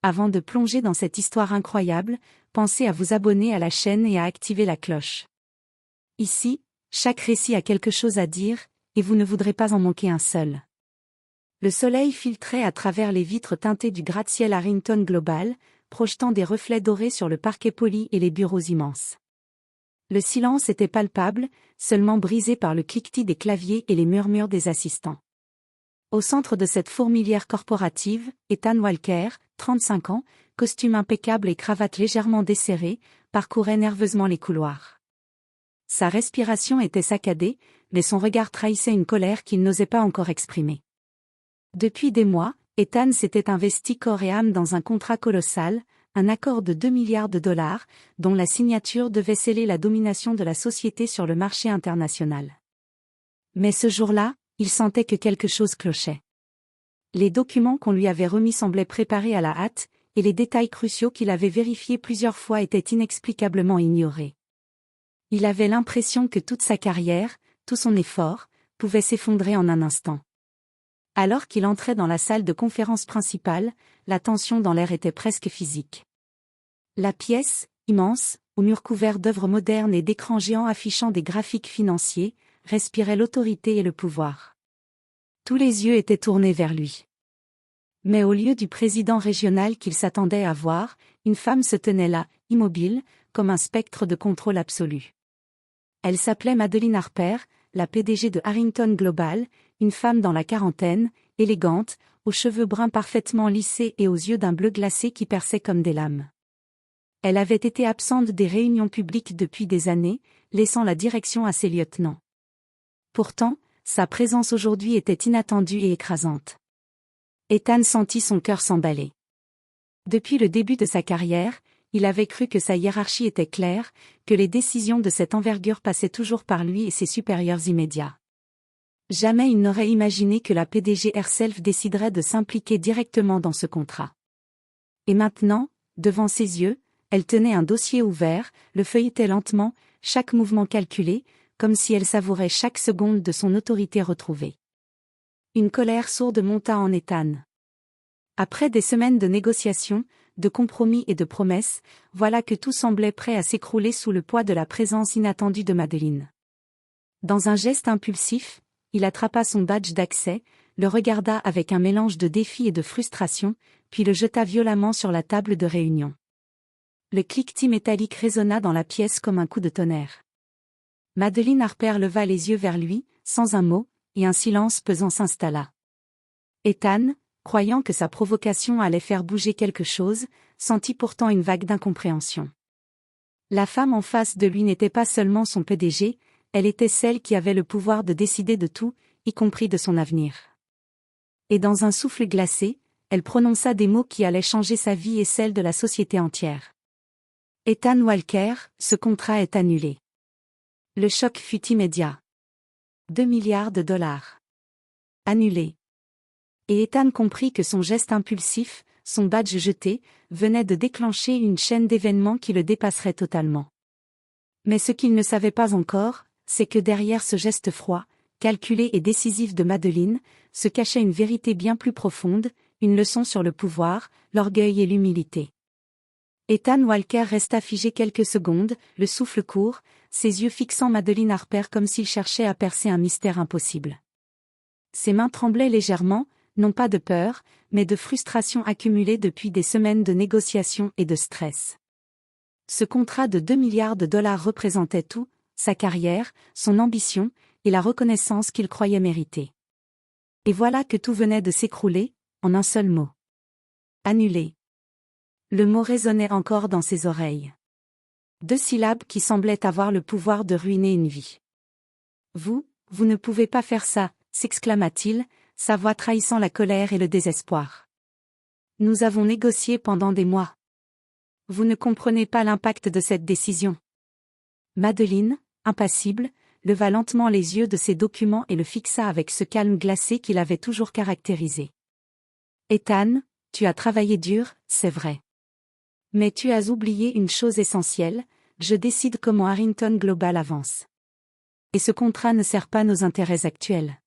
Avant de plonger dans cette histoire incroyable, pensez à vous abonner à la chaîne et à activer la cloche. Ici, chaque récit a quelque chose à dire, et vous ne voudrez pas en manquer un seul. Le soleil filtrait à travers les vitres teintées du gratte-ciel Harrington Global, projetant des reflets dorés sur le parquet poli et les bureaux immenses. Le silence était palpable, seulement brisé par le cliquetis des claviers et les murmures des assistants. Au centre de cette fourmilière corporative, Ethan Walker, 35 ans, costume impeccable et cravate légèrement desserrée, parcourait nerveusement les couloirs. Sa respiration était saccadée, mais son regard trahissait une colère qu'il n'osait pas encore exprimer. Depuis des mois, Ethan s'était investi corps et âme dans un contrat colossal, un accord de 2 milliards de dollars, dont la signature devait sceller la domination de la société sur le marché international. Mais ce jour-là, il sentait que quelque chose clochait. Les documents qu'on lui avait remis semblaient préparés à la hâte, et les détails cruciaux qu'il avait vérifiés plusieurs fois étaient inexplicablement ignorés. Il avait l'impression que toute sa carrière, tout son effort, pouvait s'effondrer en un instant. Alors qu'il entrait dans la salle de conférence principale, la tension dans l'air était presque physique. La pièce, immense, aux murs couverts d'œuvres modernes et d'écrans géants affichant des graphiques financiers, respirait l'autorité et le pouvoir. Tous les yeux étaient tournés vers lui. Mais au lieu du président régional qu'il s'attendait à voir, une femme se tenait là, immobile, comme un spectre de contrôle absolu. Elle s'appelait Madeleine Harper, la PDG de Harrington Global, une femme dans la quarantaine, élégante, aux cheveux bruns parfaitement lissés et aux yeux d'un bleu glacé qui perçaient comme des lames. Elle avait été absente des réunions publiques depuis des années, laissant la direction à ses lieutenants. Pourtant, sa présence aujourd'hui était inattendue et écrasante. Ethan sentit son cœur s'emballer. Depuis le début de sa carrière, il avait cru que sa hiérarchie était claire, que les décisions de cette envergure passaient toujours par lui et ses supérieurs immédiats. Jamais il n'aurait imaginé que la PDG herself déciderait de s'impliquer directement dans ce contrat. Et maintenant, devant ses yeux, elle tenait un dossier ouvert, le feuilletait lentement, chaque mouvement calculé, comme si elle savourait chaque seconde de son autorité retrouvée. Une colère sourde monta en Ethan. Après des semaines de négociations, de compromis et de promesses, voilà que tout semblait prêt à s'écrouler sous le poids de la présence inattendue de Madeleine. Dans un geste impulsif, il attrapa son badge d'accès, le regarda avec un mélange de défi et de frustration, puis le jeta violemment sur la table de réunion. Le cliquetis métallique résonna dans la pièce comme un coup de tonnerre. Madeleine Harper leva les yeux vers lui, sans un mot, et un silence pesant s'installa. Ethan, croyant que sa provocation allait faire bouger quelque chose, sentit pourtant une vague d'incompréhension. La femme en face de lui n'était pas seulement son PDG, elle était celle qui avait le pouvoir de décider de tout, y compris de son avenir. Et dans un souffle glacé, elle prononça des mots qui allaient changer sa vie et celle de la société entière. Ethan Walker, ce contrat est annulé. Le choc fut immédiat. 2 milliards de dollars. Annulé. Et Ethan comprit que son geste impulsif, son badge jeté, venait de déclencher une chaîne d'événements qui le dépasserait totalement. Mais ce qu'il ne savait pas encore, c'est que derrière ce geste froid, calculé et décisif de Madeleine, se cachait une vérité bien plus profonde, une leçon sur le pouvoir, l'orgueil et l'humilité. Ethan Walker resta figé quelques secondes, le souffle court, ses yeux fixant Madeleine Harper comme s'il cherchait à percer un mystère impossible. Ses mains tremblaient légèrement, non pas de peur, mais de frustration accumulée depuis des semaines de négociations et de stress. Ce contrat de 2 milliards de dollars représentait tout, sa carrière, son ambition, et la reconnaissance qu'il croyait mériter. Et voilà que tout venait de s'écrouler, en un seul mot. Annulé. Le mot résonnait encore dans ses oreilles. 2 syllabes qui semblaient avoir le pouvoir de ruiner une vie. Vous ne pouvez pas faire ça, s'exclama-t-il, sa voix trahissant la colère et le désespoir. Nous avons négocié pendant des mois. Vous ne comprenez pas l'impact de cette décision. Madeleine, impassible, leva lentement les yeux de ses documents et le fixa avec ce calme glacé qui l'avait toujours caractérisé. Ethan, tu as travaillé dur, c'est vrai. Mais tu as oublié une chose essentielle, je décide comment Harrington Global avance. Et ce contrat ne sert pas nos intérêts actuels.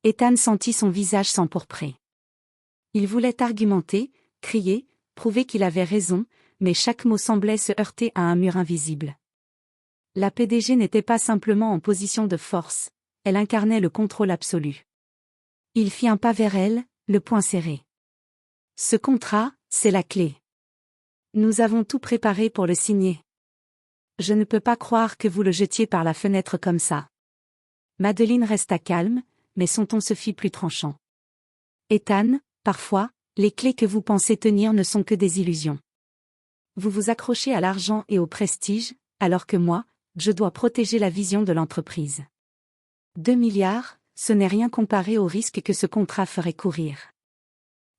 Ethan sentit son visage s'empourprer. Il voulait argumenter, crier, prouver qu'il avait raison, mais chaque mot semblait se heurter à un mur invisible. La PDG n'était pas simplement en position de force, elle incarnait le contrôle absolu. Il fit un pas vers elle, le poing serré. Ce contrat, c'est la clé. Nous avons tout préparé pour le signer. Je ne peux pas croire que vous le jetiez par la fenêtre comme ça. Madeleine resta calme, mais son ton se fit plus tranchant. Ethan, parfois, les clés que vous pensez tenir ne sont que des illusions. Vous vous accrochez à l'argent et au prestige, alors que moi, je dois protéger la vision de l'entreprise. 2 milliards, ce n'est rien comparé au risque que ce contrat ferait courir.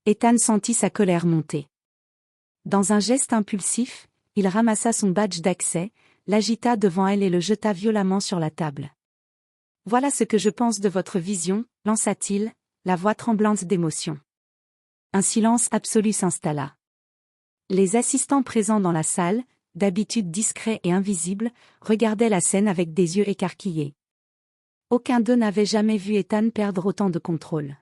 Ethan sentit sa colère monter. Dans un geste impulsif, il ramassa son badge d'accès, l'agita devant elle et le jeta violemment sur la table. « Voilà ce que je pense de votre vision », lança-t-il, la voix tremblante d'émotion. Un silence absolu s'installa. Les assistants présents dans la salle, d'habitude discrets et invisibles, regardaient la scène avec des yeux écarquillés. Aucun d'eux n'avait jamais vu Ethan perdre autant de contrôle.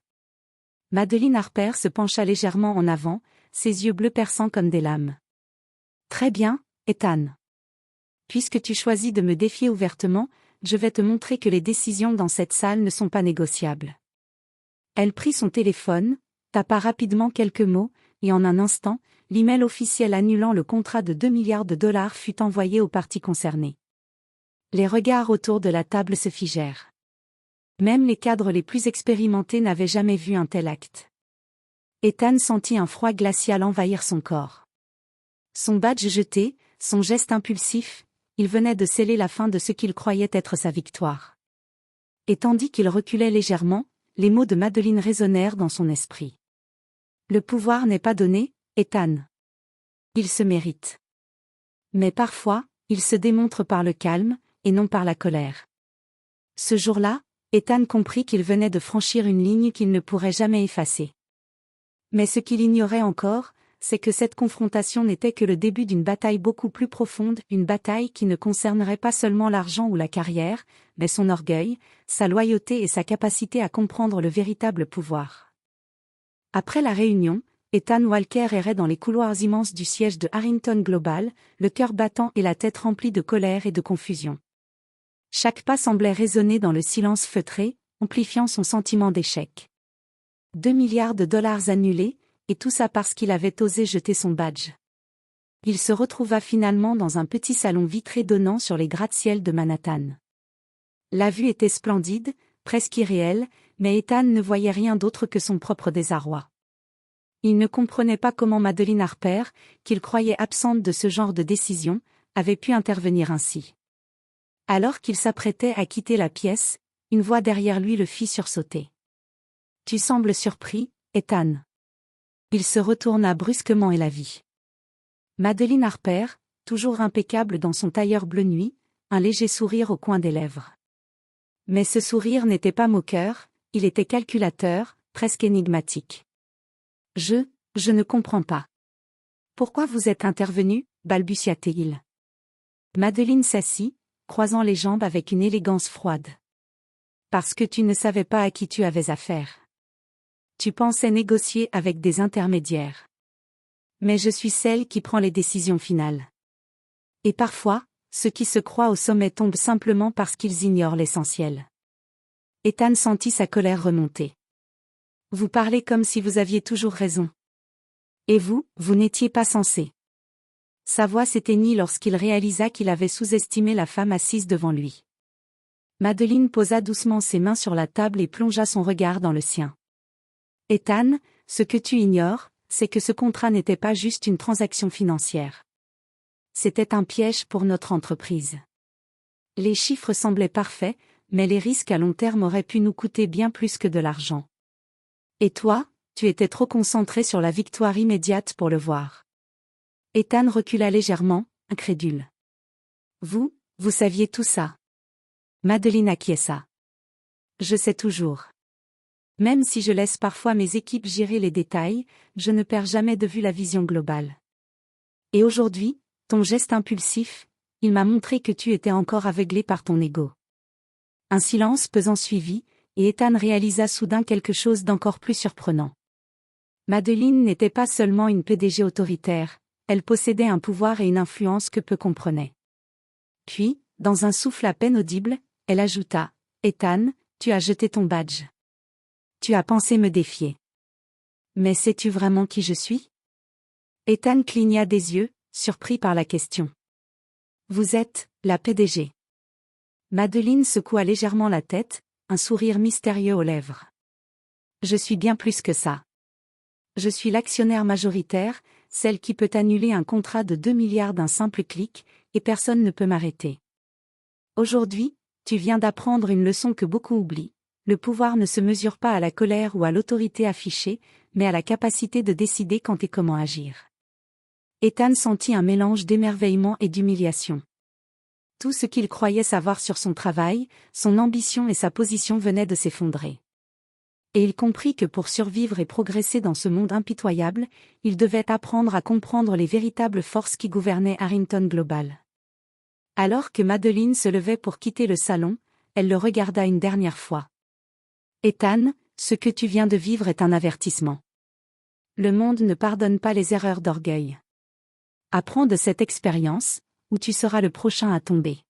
Madeleine Harper se pencha légèrement en avant, ses yeux bleus perçants comme des lames. « Très bien, Ethan. Puisque tu choisis de me défier ouvertement, je vais te montrer que les décisions dans cette salle ne sont pas négociables. » Elle prit son téléphone, tapa rapidement quelques mots, et en un instant, l'email officiel annulant le contrat de 2 milliards de dollars fut envoyé aux parties concernées. Les regards autour de la table se figèrent. Même les cadres les plus expérimentés n'avaient jamais vu un tel acte. Ethan sentit un froid glacial envahir son corps. Son badge jeté, son geste impulsif, il venait de sceller la fin de ce qu'il croyait être sa victoire. Et tandis qu'il reculait légèrement, les mots de Madeleine résonnèrent dans son esprit. Le pouvoir n'est pas donné, Ethan. Il se mérite. Mais parfois, il se démontre par le calme, et non par la colère. Ce jour-là, Ethan comprit qu'il venait de franchir une ligne qu'il ne pourrait jamais effacer. Mais ce qu'il ignorait encore, c'est que cette confrontation n'était que le début d'une bataille beaucoup plus profonde, une bataille qui ne concernerait pas seulement l'argent ou la carrière, mais son orgueil, sa loyauté et sa capacité à comprendre le véritable pouvoir. Après la réunion, Ethan Walker errait dans les couloirs immenses du siège de Harrington Global, le cœur battant et la tête remplie de colère et de confusion. Chaque pas semblait résonner dans le silence feutré, amplifiant son sentiment d'échec. 2 milliards de dollars annulés, et tout ça parce qu'il avait osé jeter son badge. Il se retrouva finalement dans un petit salon vitré donnant sur les gratte-ciel de Manhattan. La vue était splendide, presque irréelle, mais Ethan ne voyait rien d'autre que son propre désarroi. Il ne comprenait pas comment Madeleine Harper, qu'il croyait absente de ce genre de décision, avait pu intervenir ainsi. Alors qu'il s'apprêtait à quitter la pièce, une voix derrière lui le fit sursauter. « Tu sembles surpris, Ethan. » Il se retourna brusquement et la vit. Madeleine Harper, toujours impeccable dans son tailleur bleu nuit, un léger sourire au coin des lèvres. Mais ce sourire n'était pas moqueur, il était calculateur, presque énigmatique. « Je ne comprends pas. Pourquoi vous êtes intervenu ?» balbutia-t-il. Madeleine s'assit, croisant les jambes avec une élégance froide. « Parce que tu ne savais pas à qui tu avais affaire. Tu pensais négocier avec des intermédiaires. Mais je suis celle qui prend les décisions finales. Et parfois, ceux qui se croient au sommet tombent simplement parce qu'ils ignorent l'essentiel. » Ethan sentit sa colère remonter. « Vous parlez comme si vous aviez toujours raison. Et vous n'étiez pas censé. » Sa voix s'éteignit lorsqu'il réalisa qu'il avait sous-estimé la femme assise devant lui. Madeleine posa doucement ses mains sur la table et plongea son regard dans le sien. « Ethan, ce que tu ignores, c'est que ce contrat n'était pas juste une transaction financière. C'était un piège pour notre entreprise. Les chiffres semblaient parfaits, mais les risques à long terme auraient pu nous coûter bien plus que de l'argent. Et toi, tu étais trop concentré sur la victoire immédiate pour le voir. » Ethan recula légèrement, incrédule. « Vous saviez tout ça. » Madeleine acquiesça. « Je sais toujours. Même si je laisse parfois mes équipes gérer les détails, je ne perds jamais de vue la vision globale. Et aujourd'hui, ton geste impulsif, il m'a montré que tu étais encore aveuglé par ton ego. » Un silence pesant suivit, et Ethan réalisa soudain quelque chose d'encore plus surprenant. Madeleine n'était pas seulement une PDG autoritaire, elle possédait un pouvoir et une influence que peu comprenaient. Puis, dans un souffle à peine audible, elle ajouta, « Ethan, tu as jeté ton badge. Tu as pensé me défier. Mais sais-tu vraiment qui je suis ?» Ethan cligna des yeux, surpris par la question. « Vous êtes la PDG. » Madeleine secoua légèrement la tête, un sourire mystérieux aux lèvres. « Je suis bien plus que ça. Je suis l'actionnaire majoritaire, celle qui peut annuler un contrat de 2 milliards d'un simple clic, et personne ne peut m'arrêter. Aujourd'hui, tu viens d'apprendre une leçon que beaucoup oublient. Le pouvoir ne se mesure pas à la colère ou à l'autorité affichée, mais à la capacité de décider quand et comment agir. » Ethan sentit un mélange d'émerveillement et d'humiliation. Tout ce qu'il croyait savoir sur son travail, son ambition et sa position venaient de s'effondrer. Et il comprit que pour survivre et progresser dans ce monde impitoyable, il devait apprendre à comprendre les véritables forces qui gouvernaient Harrington Global. Alors que Madeleine se levait pour quitter le salon, elle le regarda une dernière fois. « Ethan, ce que tu viens de vivre est un avertissement. Le monde ne pardonne pas les erreurs d'orgueil. Apprends de cette expérience, ou tu seras le prochain à tomber. »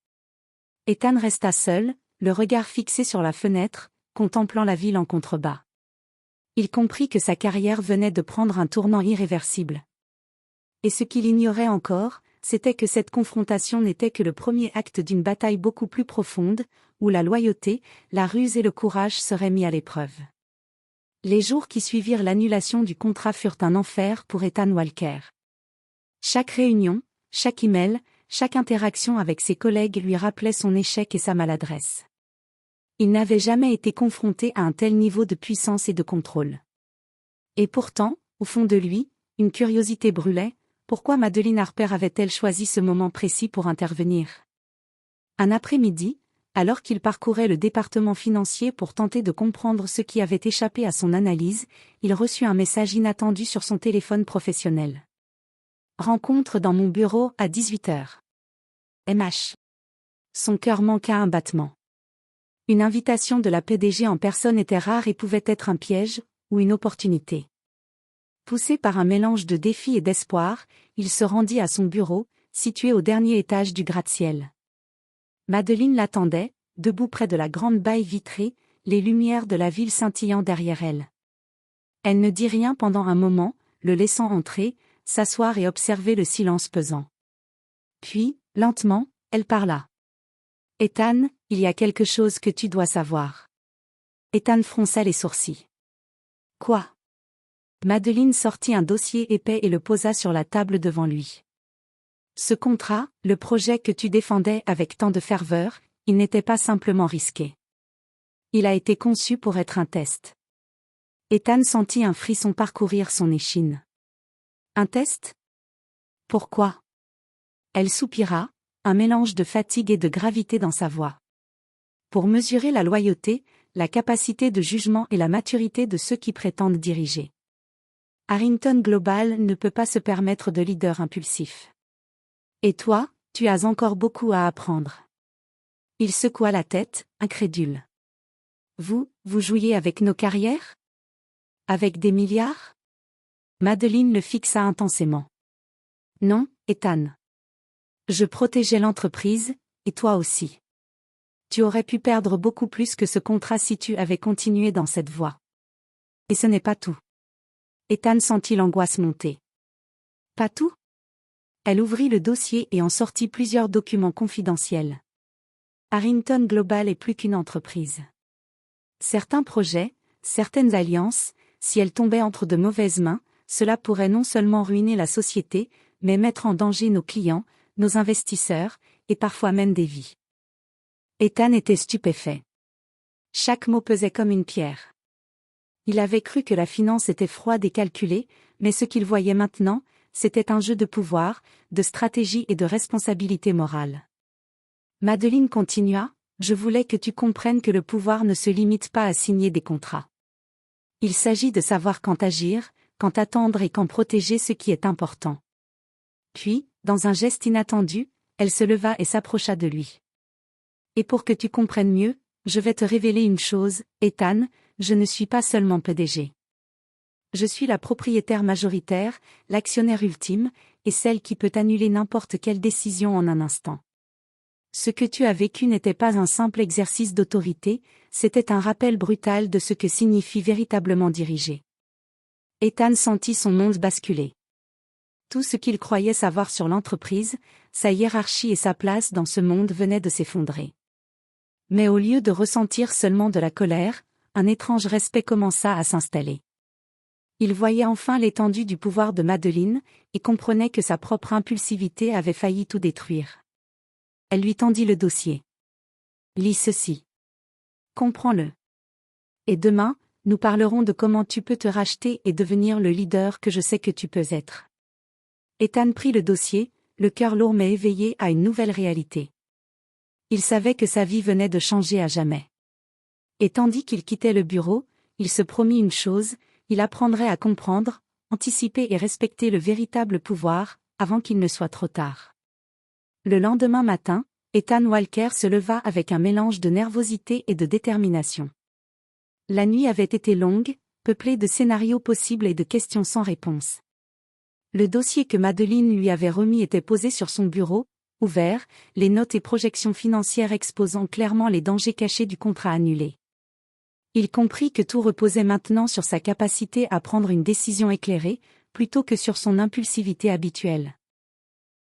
Ethan resta seul, le regard fixé sur la fenêtre, contemplant la ville en contrebas. Il comprit que sa carrière venait de prendre un tournant irréversible. Et ce qu'il ignorait encore, c'était que cette confrontation n'était que le premier acte d'une bataille beaucoup plus profonde, où la loyauté, la ruse et le courage seraient mis à l'épreuve. Les jours qui suivirent l'annulation du contrat furent un enfer pour Ethan Walker. Chaque réunion, chaque email, chaque interaction avec ses collègues lui rappelait son échec et sa maladresse. Il n'avait jamais été confronté à un tel niveau de puissance et de contrôle. Et pourtant, au fond de lui, une curiosité brûlait, pourquoi Madeleine Harper avait-elle choisi ce moment précis pour intervenir? Un après-midi, alors qu'il parcourait le département financier pour tenter de comprendre ce qui avait échappé à son analyse, il reçut un message inattendu sur son téléphone professionnel. « Rencontre dans mon bureau à 18h. MH. » Son cœur manqua un battement. Une invitation de la PDG en personne était rare et pouvait être un piège, ou une opportunité. Poussé par un mélange de défi et d'espoir, il se rendit à son bureau, situé au dernier étage du gratte-ciel. Madeleine l'attendait, debout près de la grande baille vitrée, les lumières de la ville scintillant derrière elle. Elle ne dit rien pendant un moment, le laissant entrer, s'asseoir et observer le silence pesant. Puis, lentement, elle parla. « Ethan, il y a quelque chose que tu dois savoir. » Ethan fronça les sourcils. « Quoi ?» Madeleine sortit un dossier épais et le posa sur la table devant lui. « Ce contrat, le projet que tu défendais avec tant de ferveur, il n'était pas simplement risqué. Il a été conçu pour être un test. » Ethan sentit un frisson parcourir son échine. « Un test ? Pourquoi ?» Elle soupira, un mélange de fatigue et de gravité dans sa voix. « Pour mesurer la loyauté, la capacité de jugement et la maturité de ceux qui prétendent diriger. Harrington Global ne peut pas se permettre de leader impulsif. Et toi, tu as encore beaucoup à apprendre. » Il secoua la tête, incrédule. « Vous jouiez avec nos carrières ? Avec des milliards ?» Madeleine le fixa intensément. « Non, Ethan. Je protégeais l'entreprise, et toi aussi. Tu aurais pu perdre beaucoup plus que ce contrat si tu avais continué dans cette voie. Et ce n'est pas tout. » Ethan sentit l'angoisse monter. « Pas tout ?» Elle ouvrit le dossier et en sortit plusieurs documents confidentiels. Harrington Global est plus qu'une entreprise. Certains projets, certaines alliances, si elles tombaient entre de mauvaises mains, cela pourrait non seulement ruiner la société, mais mettre en danger nos clients, nos investisseurs, et parfois même des vies. Ethan était stupéfait. Chaque mot pesait comme une pierre. Il avait cru que la finance était froide et calculée, mais ce qu'il voyait maintenant, c'était un jeu de pouvoir, de stratégie et de responsabilité morale. Madeleine continua, « Je voulais que tu comprennes que le pouvoir ne se limite pas à signer des contrats. Il s'agit de savoir quand agir, quand attendre et quand protéger ce qui est important. » Puis, dans un geste inattendu, elle se leva et s'approcha de lui. « Et pour que tu comprennes mieux, je vais te révéler une chose, Ethan, je ne suis pas seulement PDG. Je suis la propriétaire majoritaire, l'actionnaire ultime, et celle qui peut annuler n'importe quelle décision en un instant. Ce que tu as vécu n'était pas un simple exercice d'autorité, c'était un rappel brutal de ce que signifie véritablement diriger. Ethan sentit son monde basculer. Tout ce qu'il croyait savoir sur l'entreprise, sa hiérarchie et sa place dans ce monde venaient de s'effondrer. Mais au lieu de ressentir seulement de la colère, un étrange respect commença à s'installer. Il voyait enfin l'étendue du pouvoir de Madeleine, et comprenait que sa propre impulsivité avait failli tout détruire. Elle lui tendit le dossier. Lis ceci. Comprends-le. Et demain, nous parlerons de comment tu peux te racheter et devenir le leader que je sais que tu peux être. Ethan prit le dossier, le cœur lourd mais éveillé à une nouvelle réalité. Il savait que sa vie venait de changer à jamais. Et tandis qu'il quittait le bureau, il se promit une chose, il apprendrait à comprendre, anticiper et respecter le véritable pouvoir, avant qu'il ne soit trop tard. Le lendemain matin, Ethan Walker se leva avec un mélange de nervosité et de détermination. La nuit avait été longue, peuplée de scénarios possibles et de questions sans réponse. Le dossier que Madeleine lui avait remis était posé sur son bureau, ouvert, les notes et projections financières exposant clairement les dangers cachés du contrat annulé. Il comprit que tout reposait maintenant sur sa capacité à prendre une décision éclairée, plutôt que sur son impulsivité habituelle.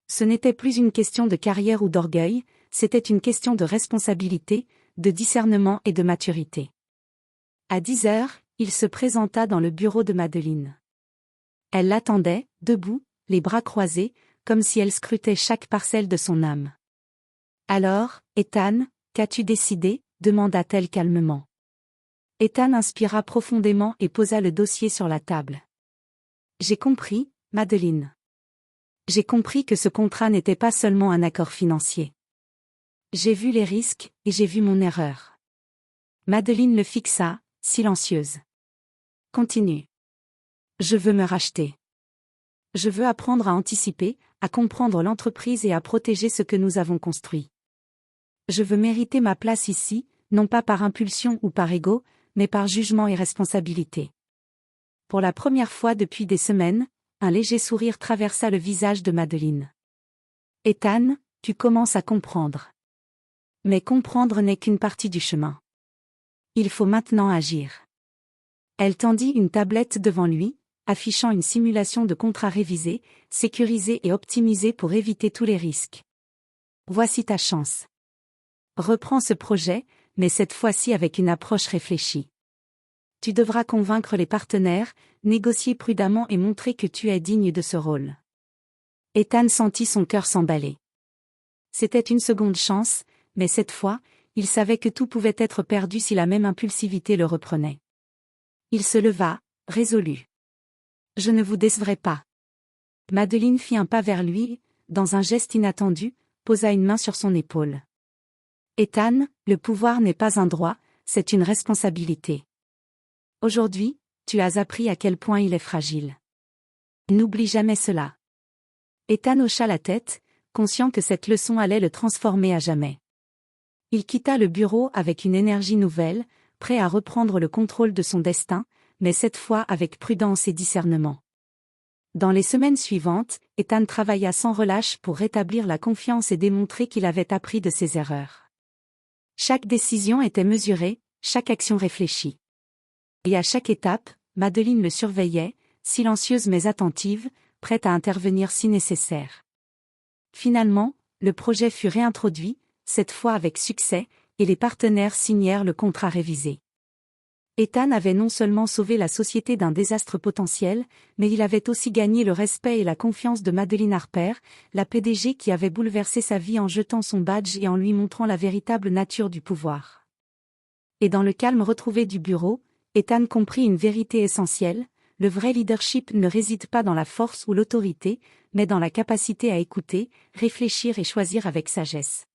Ce n'était plus une question de carrière ou d'orgueil, c'était une question de responsabilité, de discernement et de maturité. À 10 heures, il se présenta dans le bureau de Madeleine. Elle l'attendait, debout, les bras croisés, comme si elle scrutait chaque parcelle de son âme. « Alors, Ethan, qu'as-tu décidé ?» demanda-t-elle calmement. Ethan inspira profondément et posa le dossier sur la table. « J'ai compris, Madeleine. J'ai compris que ce contrat n'était pas seulement un accord financier. J'ai vu les risques, et j'ai vu mon erreur. » Madeleine le fixa, silencieuse. « Continue. Je veux me racheter. Je veux apprendre à anticiper, à comprendre l'entreprise et à protéger ce que nous avons construit. Je veux mériter ma place ici, non pas par impulsion ou par ego, mais par jugement et responsabilité. » Pour la première fois depuis des semaines, un léger sourire traversa le visage de Madeleine. « Ethan, tu commences à comprendre. Mais comprendre n'est qu'une partie du chemin. Il faut maintenant agir. » Elle tendit une tablette devant lui, affichant une simulation de contrat révisé, sécurisé et optimisé pour éviter tous les risques. « Voici ta chance. Reprends ce projet, mais cette fois-ci avec une approche réfléchie. Tu devras convaincre les partenaires, négocier prudemment et montrer que tu es digne de ce rôle. » Ethan sentit son cœur s'emballer. C'était une seconde chance, mais cette fois, il savait que tout pouvait être perdu si la même impulsivité le reprenait. Il se leva, résolu. « Je ne vous décevrai pas. » Madeleine fit un pas vers lui, dans un geste inattendu, posa une main sur son épaule. « Ethan, le pouvoir n'est pas un droit, c'est une responsabilité. Aujourd'hui, tu as appris à quel point il est fragile. N'oublie jamais cela. » Ethan hocha la tête, conscient que cette leçon allait le transformer à jamais. Il quitta le bureau avec une énergie nouvelle, prêt à reprendre le contrôle de son destin, mais cette fois avec prudence et discernement. Dans les semaines suivantes, Ethan travailla sans relâche pour rétablir la confiance et démontrer qu'il avait appris de ses erreurs. Chaque décision était mesurée, chaque action réfléchie. Et à chaque étape, Madeleine le surveillait, silencieuse mais attentive, prête à intervenir si nécessaire. Finalement, le projet fut réintroduit, cette fois avec succès, et les partenaires signèrent le contrat révisé. Ethan avait non seulement sauvé la société d'un désastre potentiel, mais il avait aussi gagné le respect et la confiance de Madeleine Harper, la PDG qui avait bouleversé sa vie en jetant son badge et en lui montrant la véritable nature du pouvoir. Et dans le calme retrouvé du bureau, Ethan comprit une vérité essentielle: le vrai leadership ne réside pas dans la force ou l'autorité, mais dans la capacité à écouter, réfléchir et choisir avec sagesse.